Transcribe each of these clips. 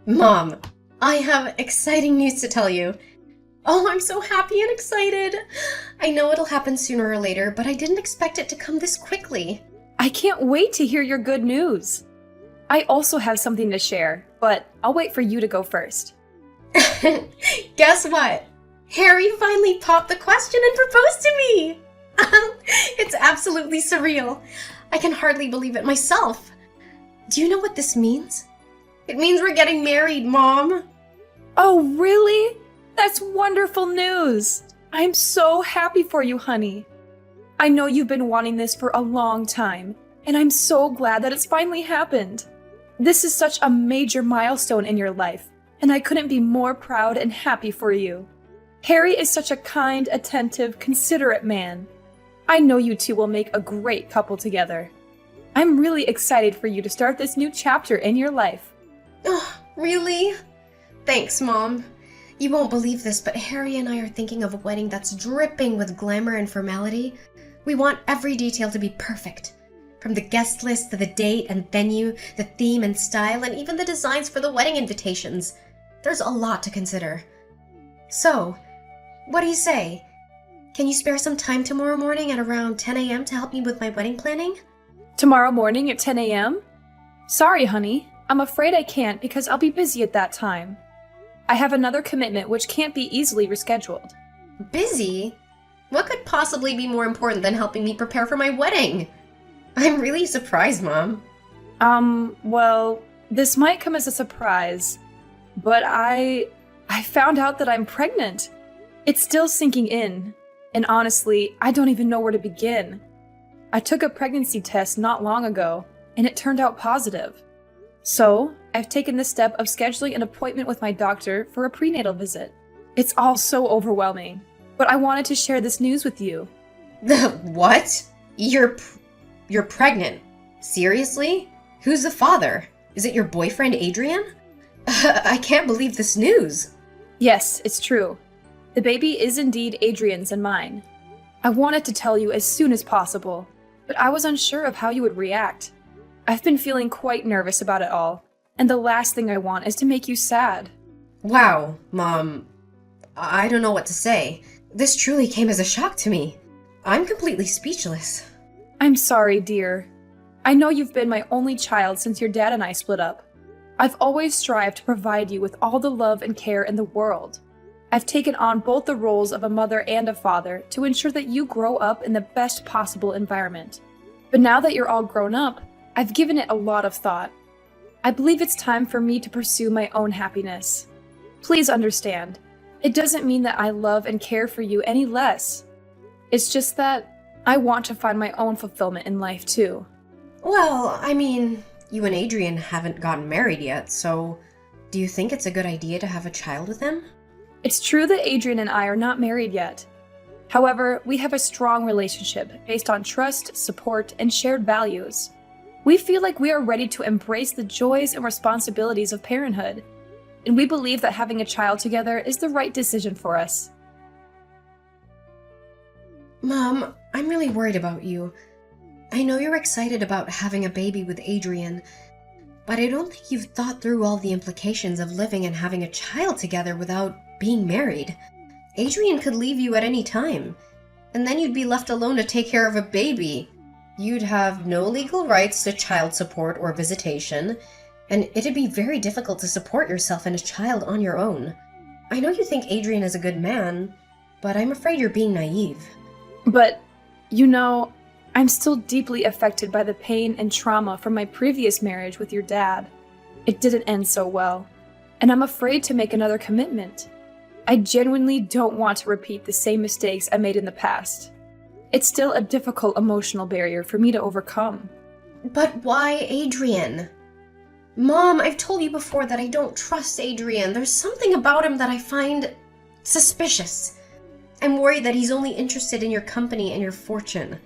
Mom, I have exciting news to tell you. Oh, I'm so happy and excited. I know it'll happen sooner or later, but I didn't expect it to come this quickly. I can't wait to hear your good news. I also have something to share, but I'll wait for you to go first. Guess what? Harry finally popped the question and proposed to me. It's absolutely surreal. I can hardly believe it myself. Do you know what this means? It means we're getting married, Mom. Oh, really? That's wonderful news. I'm so happy for you, honey. I know you've been wanting this for a long time, and I'm so glad that it's finally happened. This is such a major milestone in your life, and I couldn't be more proud and happy for you. Harry is such a kind, attentive, considerate man. I know you two will make a great couple together. I'm really excited for you to start this new chapter in your life. Oh, really? Thanks, Mom. You won't believe this, but Harry and I are thinking of a wedding that's dripping with glamour and formality. We want every detail to be perfect. From the guest list to the date and venue, the theme and style, and even the designs for the wedding invitations. There's a lot to consider. So, what do you say? Can you spare some time tomorrow morning at around 10 a.m. to help me with my wedding planning? Tomorrow morning at 10 a.m.? Sorry, honey. I'm afraid I can't because I'll be busy at that time. I have another commitment which can't be easily rescheduled. Busy? What could possibly be more important than helping me prepare for my wedding? I'm really surprised, Mom. Well, this might come as a surprise, but I found out that I'm pregnant. It's still sinking in, and honestly, I don't even know where to begin. I took a pregnancy test not long ago, and it turned out positive. So, I've taken the step of scheduling an appointment with my doctor for a prenatal visit. It's all so overwhelming, but I wanted to share this news with you. What? You're pregnant? Seriously? Who's the father? Is it your boyfriend, Adrian? I can't believe this news. Yes, it's true. The baby is indeed Adrian's and mine. I wanted to tell you as soon as possible, but I was unsure of how you would react. I've been feeling quite nervous about it all, and the last thing I want is to make you sad. Wow, Mom. I don't know what to say. This truly came as a shock to me. I'm completely speechless. I'm sorry, dear. I know you've been my only child since your dad and I split up. I've always strived to provide you with all the love and care in the world. I've taken on both the roles of a mother and a father to ensure that you grow up in the best possible environment. But now that you're all grown up, I've given it a lot of thought. I believe it's time for me to pursue my own happiness. Please understand, it doesn't mean that I love and care for you any less. It's just that I want to find my own fulfillment in life too. Well, I mean, you and Adrian haven't gotten married yet, so do you think it's a good idea to have a child with him? It's true that Adrian and I are not married yet. However, we have a strong relationship based on trust, support, and shared values. We feel like we are ready to embrace the joys and responsibilities of parenthood, and we believe that having a child together is the right decision for us. Mom, I'm really worried about you. I know you're excited about having a baby with Adrian, but I don't think you've thought through all the implications of living and having a child together without being married. Adrian could leave you at any time, and then you'd be left alone to take care of a baby. You'd have no legal rights to child support or visitation, and it'd be very difficult to support yourself and a child on your own. I know you think Adrian is a good man, but I'm afraid you're being naive. But, you know, I'm still deeply affected by the pain and trauma from my previous marriage with your dad. It didn't end so well, and I'm afraid to make another commitment. I genuinely don't want to repeat the same mistakes I made in the past. It's still a difficult emotional barrier for me to overcome. But why Adrian? Mom, I've told you before that I don't trust Adrian. There's something about him that I find suspicious. I'm worried that he's only interested in your company and your fortune.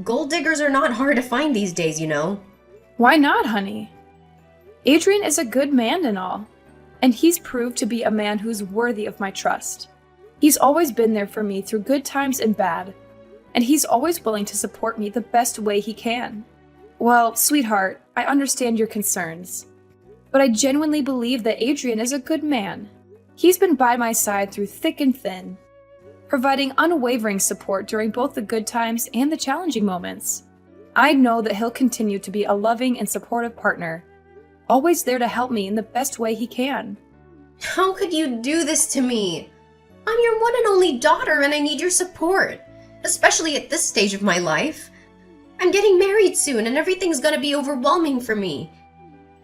Gold diggers are not hard to find these days, you know. Why not, honey? Adrian is a good man and all, and he's proved to be a man who's worthy of my trust. He's always been there for me through good times and bad, and he's always willing to support me the best way he can. Well, sweetheart, I understand your concerns, but I genuinely believe that Adrian is a good man. He's been by my side through thick and thin, providing unwavering support during both the good times and the challenging moments. I know that he'll continue to be a loving and supportive partner, always there to help me in the best way he can. How could you do this to me? I'm your one and only daughter and I need your support, especially at this stage of my life. I'm getting married soon and everything's gonna be overwhelming for me.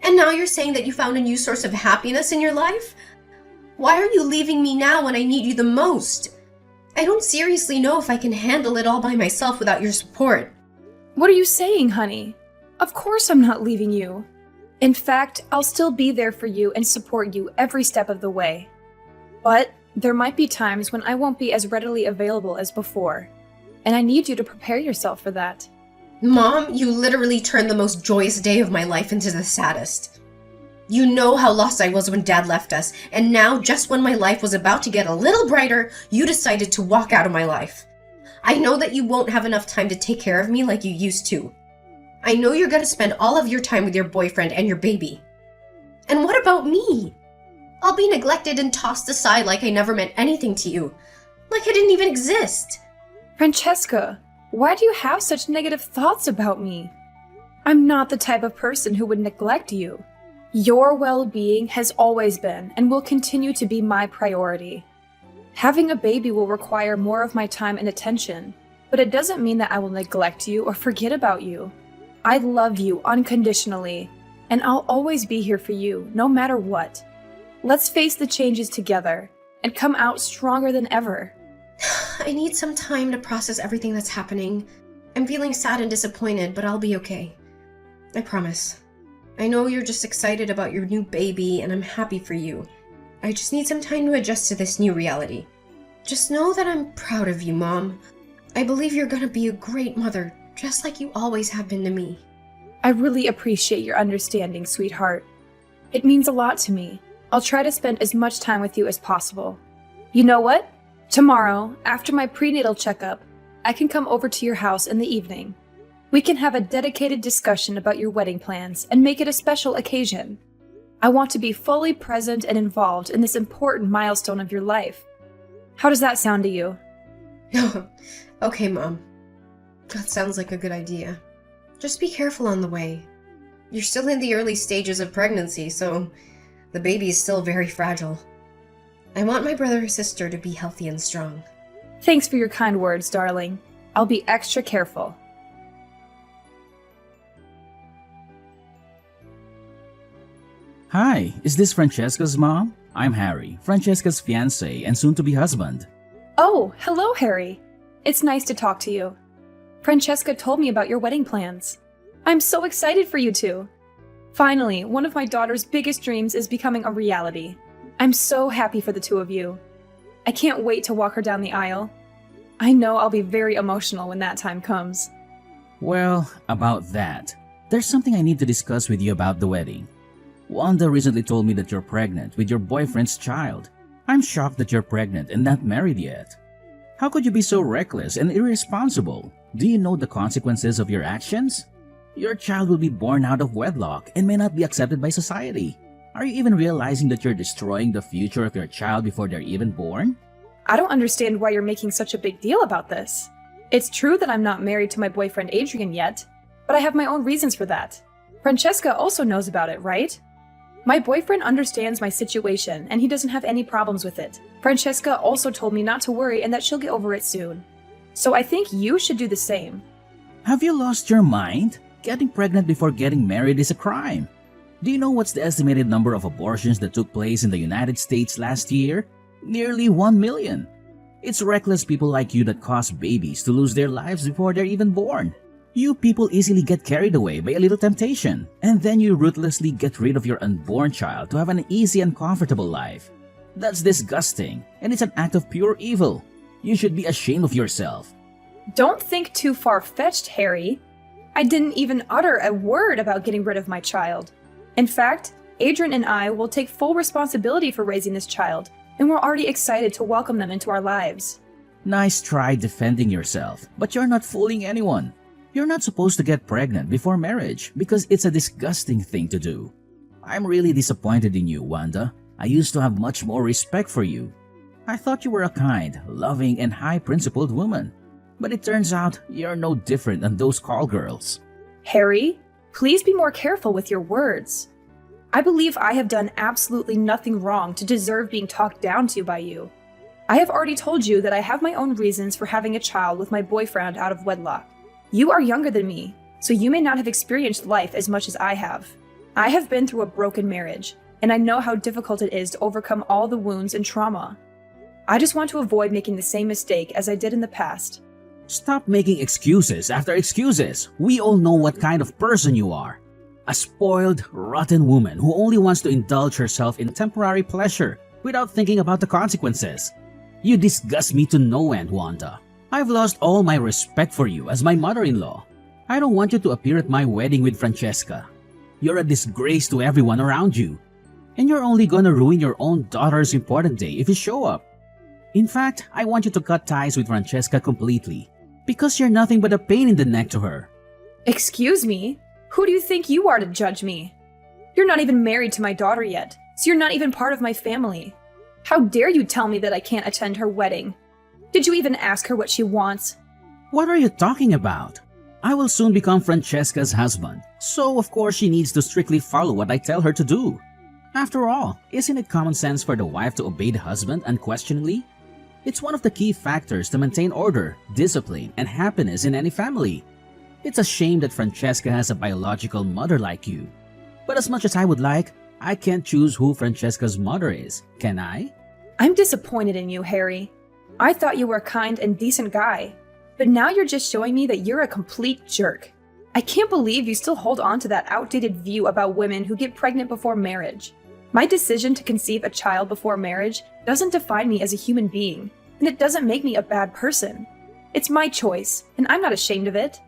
And now you're saying that you found a new source of happiness in your life? Why are you leaving me now when I need you the most? I don't seriously know if I can handle it all by myself without your support. What are you saying, honey? Of course I'm not leaving you. In fact, I'll still be there for you and support you every step of the way. But there might be times when I won't be as readily available as before, and I need you to prepare yourself for that. Mom, you literally turned the most joyous day of my life into the saddest. You know how lost I was when Dad left us, and now, just when my life was about to get a little brighter, you decided to walk out of my life. I know that you won't have enough time to take care of me like you used to. I know you're gonna spend all of your time with your boyfriend and your baby. And what about me? I'll be neglected and tossed aside like I never meant anything to you. Like I didn't even exist. Francesca, why do you have such negative thoughts about me? I'm not the type of person who would neglect you. Your well-being has always been and will continue to be my priority. Having a baby will require more of my time and attention, but it doesn't mean that I will neglect you or forget about you. I love you unconditionally, and I'll always be here for you, no matter what. Let's face the changes together and come out stronger than ever. I need some time to process everything that's happening. I'm feeling sad and disappointed, but I'll be okay. I promise. I know you're just excited about your new baby, and I'm happy for you. I just need some time to adjust to this new reality. Just know that I'm proud of you, Mom. I believe you're gonna be a great mother, just like you always have been to me. I really appreciate your understanding, sweetheart. It means a lot to me. I'll try to spend as much time with you as possible. You know what? Tomorrow, after my prenatal checkup, I can come over to your house in the evening. We can have a dedicated discussion about your wedding plans and make it a special occasion. I want to be fully present and involved in this important milestone of your life. How does that sound to you? Okay, Mom. That sounds like a good idea. Just be careful on the way. You're still in the early stages of pregnancy, so the baby is still very fragile. I want my brother or sister to be healthy and strong. Thanks for your kind words, darling. I'll be extra careful. Hi, is this Francesca's mom? I'm Harry, Francesca's fiancé and soon-to-be husband. Oh, hello, Harry. It's nice to talk to you. Francesca told me about your wedding plans. I'm so excited for you two. Finally, one of my daughter's biggest dreams is becoming a reality. I'm so happy for the two of you. I can't wait to walk her down the aisle. I know I'll be very emotional when that time comes. Well, about that, there's something I need to discuss with you about the wedding. Wanda recently told me that you're pregnant with your boyfriend's child. I'm shocked that you're pregnant and not married yet. How could you be so reckless and irresponsible? Do you know the consequences of your actions? Your child will be born out of wedlock and may not be accepted by society. Are you even realizing that you're destroying the future of your child before they're even born? I don't understand why you're making such a big deal about this. It's true that I'm not married to my boyfriend Adrian yet, but I have my own reasons for that. Francesca also knows about it, right? My boyfriend understands my situation and he doesn't have any problems with it. Francesca also told me not to worry and that she'll get over it soon. So I think you should do the same. Have you lost your mind? Getting pregnant before getting married is a crime. Do you know what's the estimated number of abortions that took place in the United States last year? Nearly 1 million. It's reckless people like you that cause babies to lose their lives before they're even born. You people easily get carried away by a little temptation, and then you ruthlessly get rid of your unborn child to have an easy and comfortable life. That's disgusting, and it's an act of pure evil. You should be ashamed of yourself. Don't think too far-fetched, Harry. I didn't even utter a word about getting rid of my child. In fact, Adrian and I will take full responsibility for raising this child, and we're already excited to welcome them into our lives. Nice try defending yourself, but you're not fooling anyone. You're not supposed to get pregnant before marriage because it's a disgusting thing to do. I'm really disappointed in you, Wanda. I used to have much more respect for you. I thought you were a kind, loving, and high-principled woman. But it turns out you're no different than those call girls. Harry, please be more careful with your words. I believe I have done absolutely nothing wrong to deserve being talked down to by you. I have already told you that I have my own reasons for having a child with my boyfriend out of wedlock. You are younger than me, so you may not have experienced life as much as I have. I have been through a broken marriage, and I know how difficult it is to overcome all the wounds and trauma. I just want to avoid making the same mistake as I did in the past. Stop making excuses after excuses. We all know what kind of person you are. A spoiled, rotten woman who only wants to indulge herself in temporary pleasure without thinking about the consequences. You disgust me to no end, Wanda. I've lost all my respect for you as my mother-in-law. I don't want you to appear at my wedding with Francesca. You're a disgrace to everyone around you. And you're only gonna ruin your own daughter's important day if you show up. In fact, I want you to cut ties with Francesca completely. Because you're nothing but a pain in the neck to her. Excuse me? Who do you think you are to judge me? You're not even married to my daughter yet, so you're not even part of my family. How dare you tell me that I can't attend her wedding? Did you even ask her what she wants? What are you talking about? I will soon become Francesca's husband, so of course she needs to strictly follow what I tell her to do. After all, isn't it common sense for the wife to obey the husband unquestioningly? It's one of the key factors to maintain order, discipline, and happiness in any family. It's a shame that Francesca has a biological mother like you. But as much as I would like, I can't choose who Francesca's mother is, can I? I'm disappointed in you, Harry. I thought you were a kind and decent guy, but now you're just showing me that you're a complete jerk. I can't believe you still hold on to that outdated view about women who get pregnant before marriage. My decision to conceive a child before marriage doesn't define me as a human being, and it doesn't make me a bad person. It's my choice, and I'm not ashamed of it.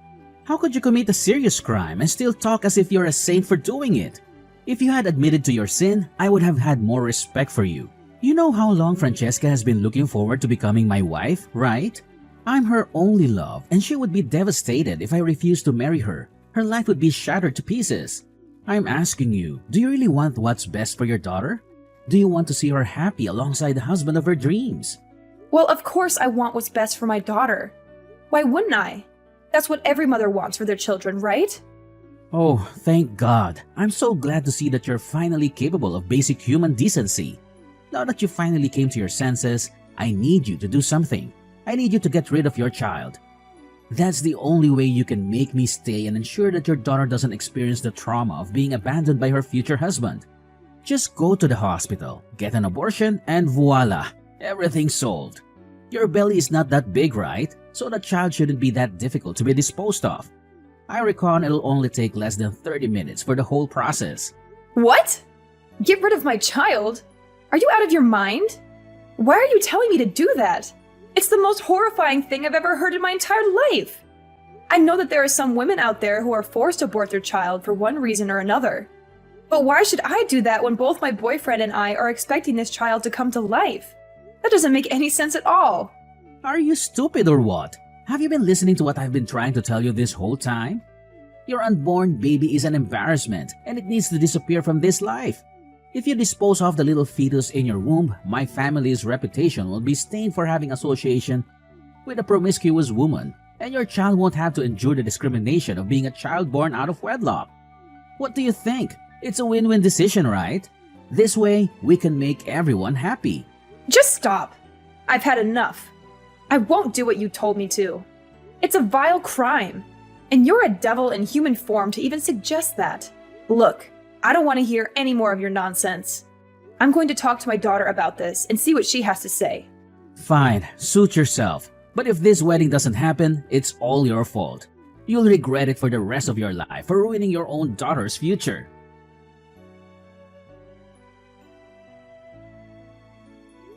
How could you commit a serious crime and still talk as if you're a saint for doing it? If you had admitted to your sin, I would have had more respect for you. You know how long Francesca has been looking forward to becoming my wife, right? I'm her only love, and she would be devastated if I refused to marry her. Her life would be shattered to pieces. I'm asking you, do you really want what's best for your daughter? Do you want to see her happy alongside the husband of her dreams? Well, of course I want what's best for my daughter. Why wouldn't I? That's what every mother wants for their children, right? Oh, thank God. I'm so glad to see that you're finally capable of basic human decency. Now that you finally came to your senses, I need you to do something. I need you to get rid of your child. That's the only way you can make me stay and ensure that your daughter doesn't experience the trauma of being abandoned by her future husband. Just go to the hospital, get an abortion, and voila, everything's solved. Your belly is not that big, right? So the child shouldn't be that difficult to be disposed of. I reckon it'll only take less than 30 minutes for the whole process. What? Get rid of my child? Are you out of your mind? Why are you telling me to do that? It's the most horrifying thing I've ever heard in my entire life. I know that there are some women out there who are forced to abort their child for one reason or another. But why should I do that when both my boyfriend and I are expecting this child to come to life? That doesn't make any sense at all. Are you stupid or what? Have you been listening to what I've been trying to tell you this whole time? Your unborn baby is an embarrassment and it needs to disappear from this life. If you dispose of the little fetus in your womb, my family's reputation will be stained for having association with a promiscuous woman, and your child won't have to endure the discrimination of being a child born out of wedlock. What do you think? It's a win-win decision, right? This way, we can make everyone happy. Just stop. I've had enough. I won't do what you told me to. It's a vile crime. And you're a devil in human form to even suggest that. Look, I don't want to hear any more of your nonsense. I'm going to talk to my daughter about this and see what she has to say. Fine, suit yourself. But if this wedding doesn't happen, it's all your fault. You'll regret it for the rest of your life for ruining your own daughter's future.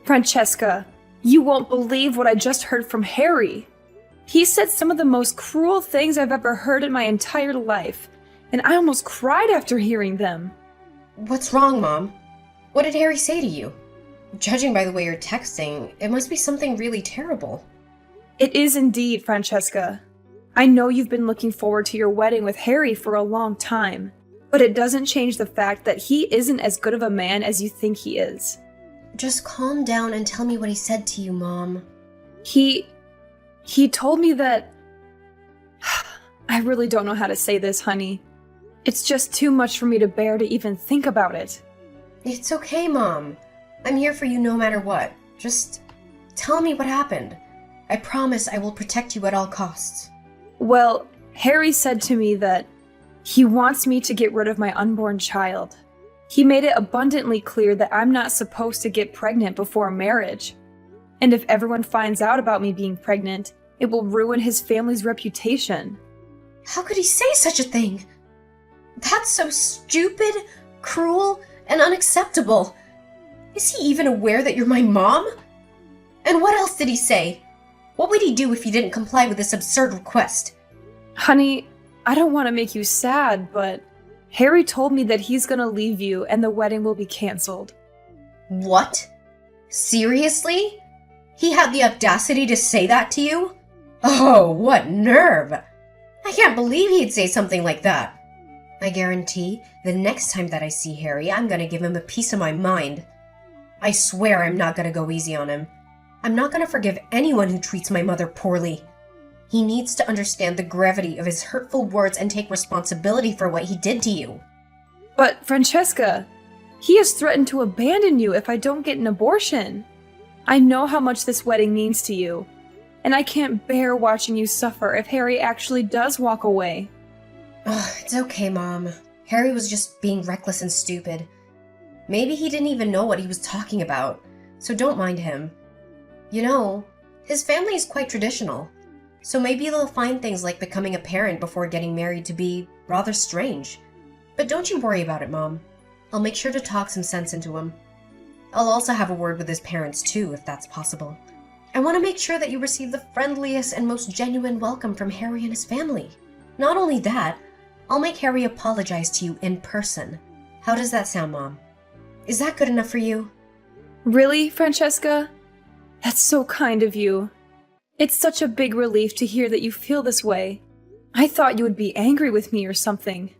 Francesca, you won't believe what I just heard from Harry. He said some of the most cruel things I've ever heard in my entire life, and I almost cried after hearing them. What's wrong, Mom? What did Harry say to you? Judging by the way you're texting, it must be something really terrible. It is indeed, Francesca. I know you've been looking forward to your wedding with Harry for a long time, but it doesn't change the fact that he isn't as good of a man as you think he is. Just calm down and tell me what he said to you, Mom. He told me that... I really don't know how to say this, honey. It's just too much for me to bear to even think about it. It's okay, Mom. I'm here for you no matter what. Just tell me what happened. I promise I will protect you at all costs. Well, Harry said to me that he wants me to get rid of my unborn child. He made it abundantly clear that I'm not supposed to get pregnant before marriage. And if everyone finds out about me being pregnant, it will ruin his family's reputation. How could he say such a thing? That's so stupid, cruel, and unacceptable. Is he even aware that you're my mom? And what else did he say? What would he do if you didn't comply with this absurd request? Honey, I don't want to make you sad, but Harry told me that he's gonna leave you and the wedding will be canceled. What? Seriously? He had the audacity to say that to you? Oh, what nerve! I can't believe he'd say something like that. I guarantee the next time that I see Harry, I'm gonna give him a piece of my mind. I swear I'm not gonna go easy on him. I'm not gonna forgive anyone who treats my mother poorly. He needs to understand the gravity of his hurtful words and take responsibility for what he did to you. But Francesca, he has threatened to abandon you if I don't get an abortion. I know how much this wedding means to you, and I can't bear watching you suffer if Harry actually does walk away. It's okay, Mom. Harry was just being reckless and stupid. Maybe he didn't even know what he was talking about, so don't mind him. You know, his family is quite traditional, so maybe they'll find things like becoming a parent before getting married to be rather strange. But don't you worry about it, Mom. I'll make sure to talk some sense into him. I'll also have a word with his parents too, if that's possible. I want to make sure that you receive the friendliest and most genuine welcome from Harry and his family. Not only that, I'll make Harry apologize to you in person. How does that sound, Mom? Is that good enough for you? Really, Francesca? That's so kind of you. It's such a big relief to hear that you feel this way. I thought you would be angry with me or something.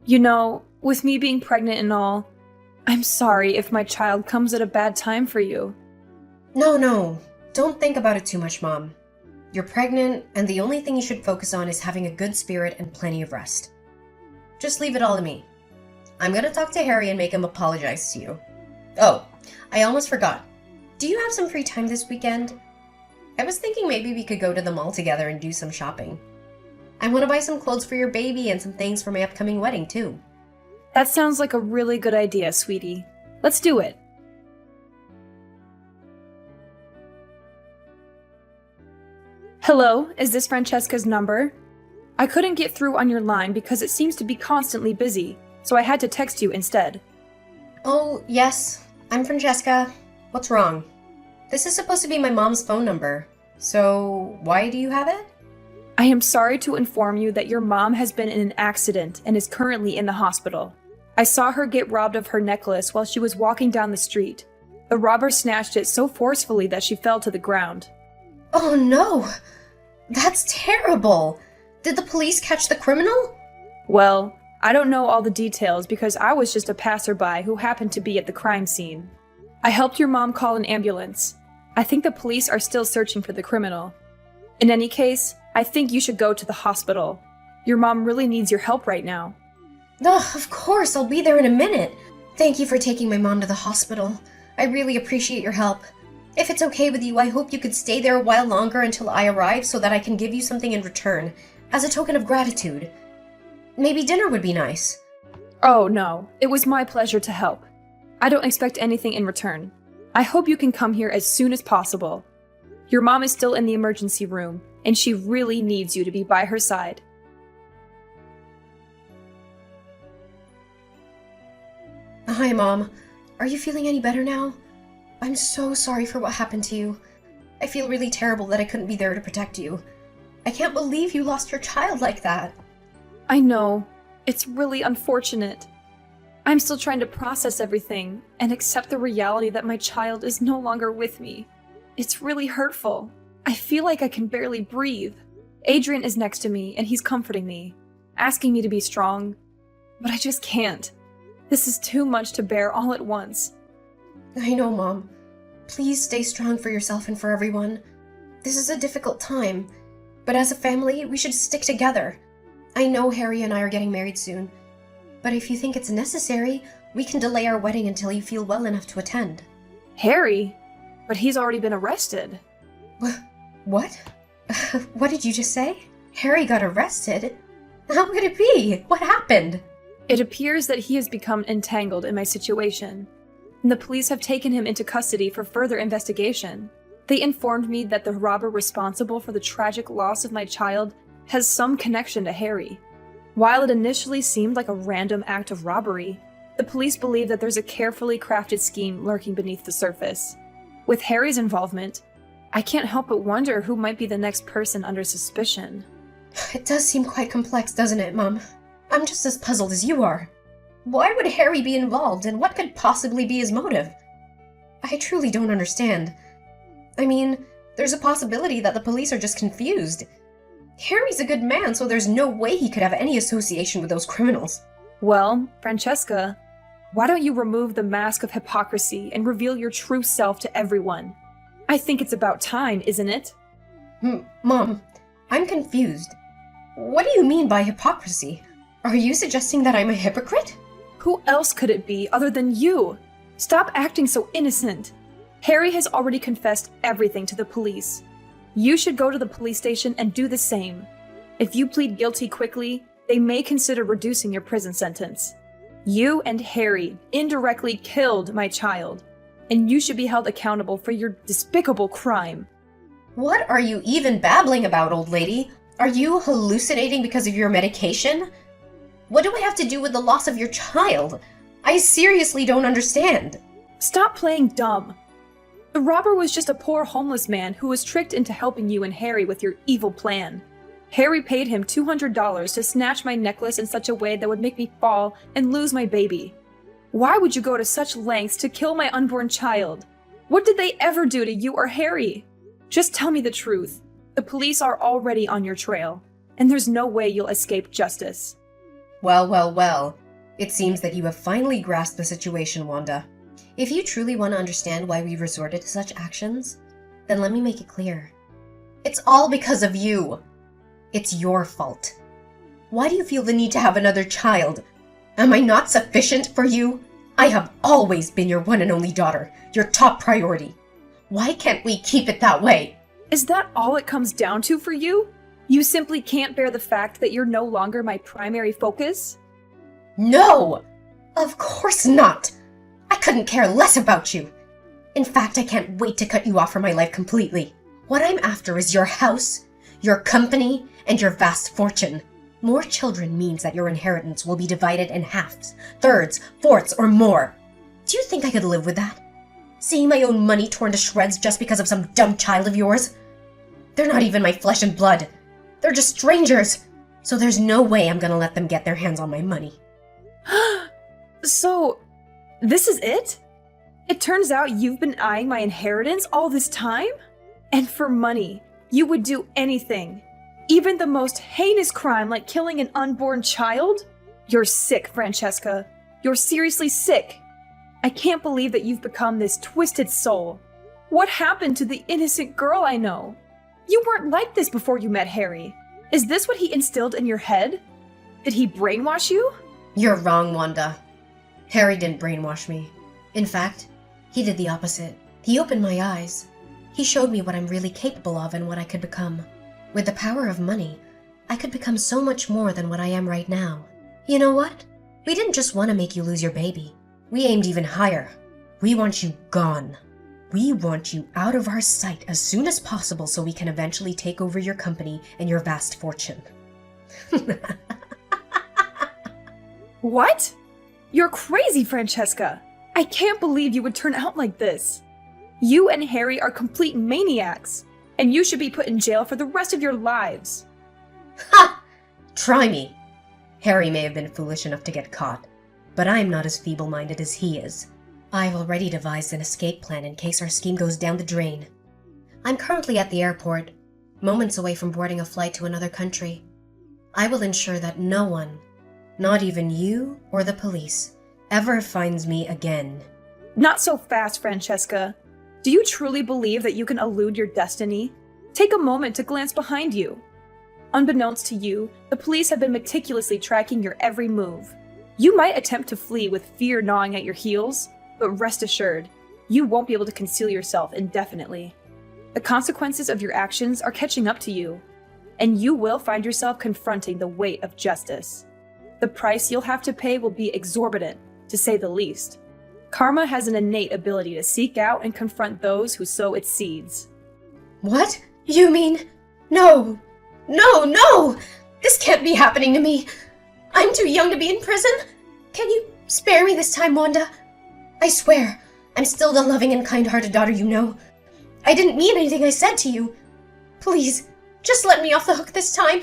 You know, with me being pregnant and all, I'm sorry if my child comes at a bad time for you. No. Don't think about it too much, Mom. You're pregnant, and the only thing you should focus on is having a good spirit and plenty of rest. Just leave it all to me. I'm gonna talk to Harry and make him apologize to you. Oh, I almost forgot. Do you have some free time this weekend? I was thinking maybe we could go to the mall together and do some shopping. I want to buy some clothes for your baby and some things for my upcoming wedding, too. That sounds like a really good idea, sweetie. Let's do it. Hello, is this Francesca's number? I couldn't get through on your line because it seems to be constantly busy, so I had to text you instead. Oh, yes. I'm Francesca. What's wrong? This is supposed to be my mom's phone number. So, why do you have it? I am sorry to inform you that your mom has been in an accident and is currently in the hospital. I saw her get robbed of her necklace while she was walking down the street. The robber snatched it so forcefully that she fell to the ground. Oh no! That's terrible! Did the police catch the criminal? Well, I don't know all the details because I was just a passerby who happened to be at the crime scene. I helped your mom call an ambulance. I think the police are still searching for the criminal. In any case, I think you should go to the hospital. Your mom really needs your help right now. Of course, I'll be there in a minute. Thank you for taking my mom to the hospital. I really appreciate your help. If it's okay with you, I hope you could stay there a while longer until I arrive so that I can give you something in return, as a token of gratitude. Maybe dinner would be nice. Oh no, it was my pleasure to help. I don't expect anything in return. I hope you can come here as soon as possible. Your mom is still in the emergency room, and she really needs you to be by her side. Hi, Mom. Are you feeling any better now? I'm so sorry for what happened to you. I feel really terrible that I couldn't be there to protect you. I can't believe you lost your child like that. I know. It's really unfortunate. I'm still trying to process everything and accept the reality that my child is no longer with me. It's really hurtful. I feel like I can barely breathe. Adrian is next to me and he's comforting me, asking me to be strong. but I just can't. This is too much to bear all at once. I know, Mom. Please stay strong for yourself and for everyone. This is a difficult time, but as a family, we should stick together. I know Harry and I are getting married soon, but if you think it's necessary, we can delay our wedding until you feel well enough to attend. Harry? But he's already been arrested. What? What did you just say? Harry got arrested? How could it be? What happened? It appears that he has become entangled in my situation, and the police have taken him into custody for further investigation. They informed me that the robber responsible for the tragic loss of my child has some connection to Harry. While it initially seemed like a random act of robbery, the police believe that there's a carefully crafted scheme lurking beneath the surface. With Harry's involvement, I can't help but wonder who might be the next person under suspicion. It does seem quite complex, doesn't it, Mom? I'm just as puzzled as you are. Why would Harry be involved, and what could possibly be his motive? I truly don't understand. I mean, there's a possibility that the police are just confused. Harry's a good man, so there's no way he could have any association with those criminals. Well, Francesca, why don't you remove the mask of hypocrisy and reveal your true self to everyone? I think it's about time, isn't it? Mom, I'm confused. What do you mean by hypocrisy? Are you suggesting that I'm a hypocrite? Who else could it be other than you? Stop acting so innocent. Harry has already confessed everything to the police. You should go to the police station and do the same. If you plead guilty quickly, they may consider reducing your prison sentence. You and Harry indirectly killed my child, and you should be held accountable for your despicable crime. What are you even babbling about, old lady? Are you hallucinating because of your medication? What do I have to do with the loss of your child? I seriously don't understand. Stop playing dumb. The robber was just a poor homeless man who was tricked into helping you and Harry with your evil plan. Harry paid him $200 to snatch my necklace in such a way that would make me fall and lose my baby. Why would you go to such lengths to kill my unborn child? What did they ever do to you or Harry? Just tell me the truth. The police are already on your trail, and there's no way you'll escape justice. Well. It seems that you have finally grasped the situation, Wanda. If you truly want to understand why we resorted to such actions, then let me make it clear. It's all because of you. It's your fault. Why do you feel the need to have another child? Am I not sufficient for you? I have always been your one and only daughter, your top priority. Why can't we keep it that way? Is that all it comes down to for you? You simply can't bear the fact that you're no longer my primary focus? No! Of course not! I couldn't care less about you. In fact, I can't wait to cut you off from my life completely. What I'm after is your house, your company, and your vast fortune. More children means that your inheritance will be divided in halves, thirds, fourths, or more. Do you think I could live with that? Seeing my own money torn to shreds just because of some dumb child of yours? They're not even my flesh and blood. They're just strangers. So there's no way I'm gonna let them get their hands on my money. So, this is it? It turns out you've been eyeing my inheritance all this time? And for money, you would do anything. Even the most heinous crime like killing an unborn child? You're sick, Francesca. You're seriously sick. I can't believe that you've become this twisted soul. What happened to the innocent girl I know? You weren't like this before you met Harry. Is this what he instilled in your head? Did he brainwash you? You're wrong, Wanda. Harry didn't brainwash me. In fact, he did the opposite. He opened my eyes. He showed me what I'm really capable of and what I could become. With the power of money, I could become so much more than what I am right now. You know what? We didn't just want to make you lose your baby. We aimed even higher. We want you gone. We want you out of our sight as soon as possible so we can eventually take over your company and your vast fortune. What? You're crazy, Francesca. I can't believe you would turn out like this. You and Harry are complete maniacs, and you should be put in jail for the rest of your lives. Ha! Try me. Harry may have been foolish enough to get caught, but I'm not as feeble-minded as he is. I've already devised an escape plan in case our scheme goes down the drain. I'm currently at the airport, moments away from boarding a flight to another country. I will ensure that no one, Not even you or the police ever finds me again. Not so fast, Francesca. Do you truly believe that you can elude your destiny? Take a moment to glance behind you. Unbeknownst to you, the police have been meticulously tracking your every move. You might attempt to flee with fear gnawing at your heels, but rest assured, you won't be able to conceal yourself indefinitely. The consequences of your actions are catching up to you, and you will find yourself confronting the weight of justice. The price you'll have to pay will be exorbitant, to say the least. Karma has an innate ability to seek out and confront those who sow its seeds. What? You mean? No! No, no! This can't be happening to me! I'm too young to be in prison! Can you spare me this time, Wanda? I swear, I'm still the loving and kind-hearted daughter you know. I didn't mean anything I said to you. Please, just let me off the hook this time.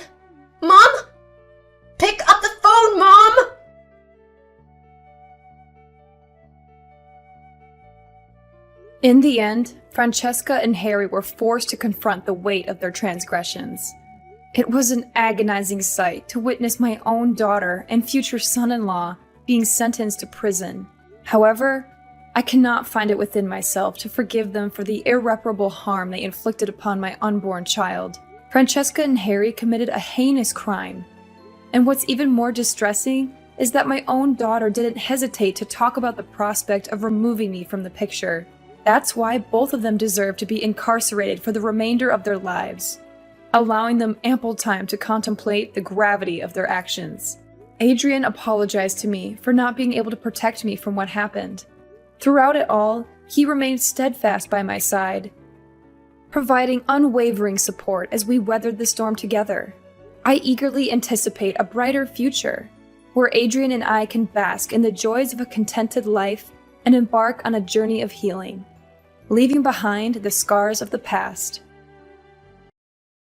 Mom? Pick up the phone, Mom! In the end, Francesca and Harry were forced to confront the weight of their transgressions. It was an agonizing sight to witness my own daughter and future son-in-law being sentenced to prison. However, I cannot find it within myself to forgive them for the irreparable harm they inflicted upon my unborn child. Francesca and Harry committed a heinous crime. And what's even more distressing is that my own daughter didn't hesitate to talk about the prospect of removing me from the picture. That's why both of them deserve to be incarcerated for the remainder of their lives, allowing them ample time to contemplate the gravity of their actions. Adrian apologized to me for not being able to protect me from what happened. Throughout it all, he remained steadfast by my side, providing unwavering support as we weathered the storm together. I eagerly anticipate a brighter future, where Adrian and I can bask in the joys of a contented life and embark on a journey of healing, leaving behind the scars of the past.